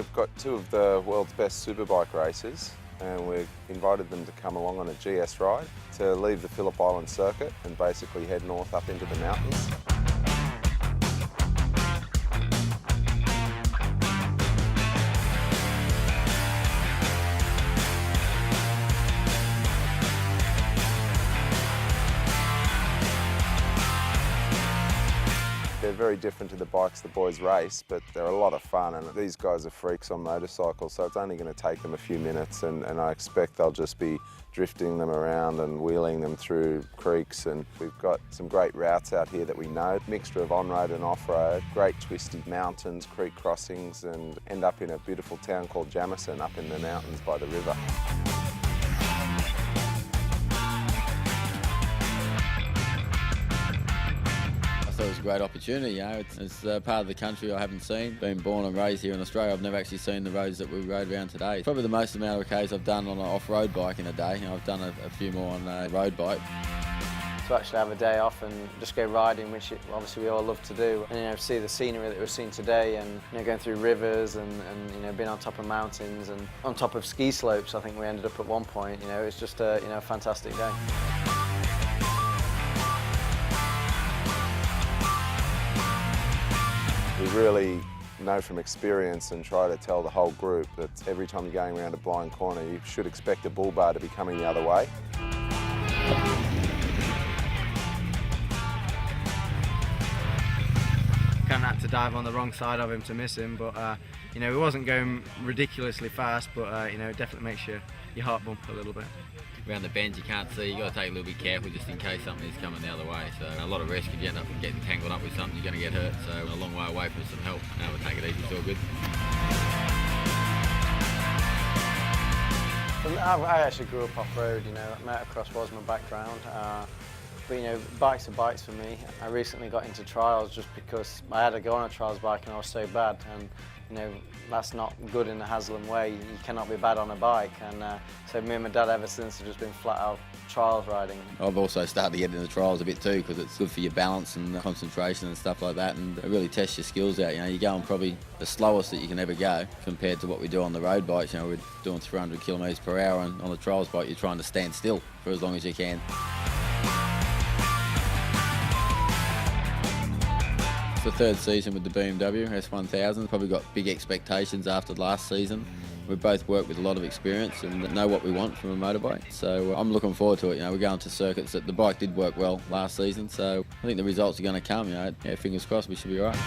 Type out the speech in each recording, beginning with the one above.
We've got two of the world's best superbike racers, and we've invited them to come along on a GS ride to leave the Phillip Island circuit and basically head north up into the mountains. They're very different to the bikes the boys race, but they're a lot of fun, and these guys are freaks on motorcycles, so it's only going to take them a few minutes, and I expect they'll just be drifting them around and wheeling them through creeks. And we've got some great routes out here that we know, mixture of on-road and off-road, great twisty mountains, creek crossings, and end up in a beautiful town called Jamison up in the mountains by the river. It was a great opportunity, you know. It's part of the country I haven't seen. Being born and raised here in Australia, I've never actually seen the roads that we rode around today. It's probably the most amount of Ks I've done on an off-road bike in a day. You know, I've done a few more on a road bike. To actually have a day off and just go riding, which obviously we all love to do, and see the scenery that we've seen today, and going through rivers and being on top of mountains and on top of ski slopes. I think we ended up at one point. It's just a fantastic day. We really know from experience and try to tell the whole group that every time you're going around a blind corner, you should expect a bull bar to be coming the other way. Kind of had to dive on the wrong side of him to miss him, but he wasn't going ridiculously fast, but it definitely makes your heart bump a little bit. Around the bends you can't see, you've got to take a little bit careful just in case something is coming the other way. So a lot of risk if you end up getting tangled up with something, you're going to get hurt. So a long way away from some help. Now we'll take it easy, it's all good. I actually grew up off-road, motocross was my background. But bikes are bikes for me. I recently got into trials just because I had to go on a trials bike and I was so bad. And that's not good in the Haslam way. You cannot be bad on a bike. And so me and my dad ever since have just been flat out trials riding. I've also started to get into the trials a bit too because it's good for your balance and concentration and stuff like that, and it really tests your skills out. You're going probably the slowest that you can ever go compared to what we do on the road bikes. We're doing 300 kilometres per hour, and on the trials bike you're trying to stand still for as long as you can. It's the third season with the BMW S1000. Probably got big expectations after last season. We've both worked with a lot of experience and know what we want from a motorbike. So I'm looking forward to it. We're going to circuits that the bike did work well last season. So I think the results are going to come. Fingers crossed, we should be all right.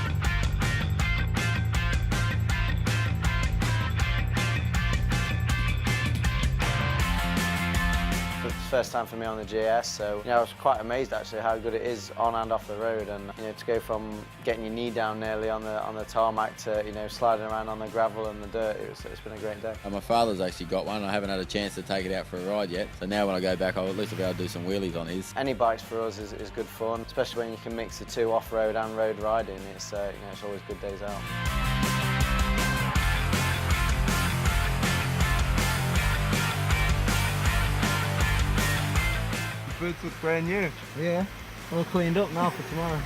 First time for me on the GS, so I was quite amazed actually how good it is on and off the road, and to go from getting your knee down nearly on the tarmac to sliding around on the gravel and the dirt, it's been a great day. My father's actually got one. I haven't had a chance to take it out for a ride yet, so now when I go back I'll at least be able to do some wheelies on his. Any bikes for us is good fun, especially when you can mix the two, off-road and road riding. It's it's always good days out. Boots look brand new. Yeah, all cleaned up now for tomorrow.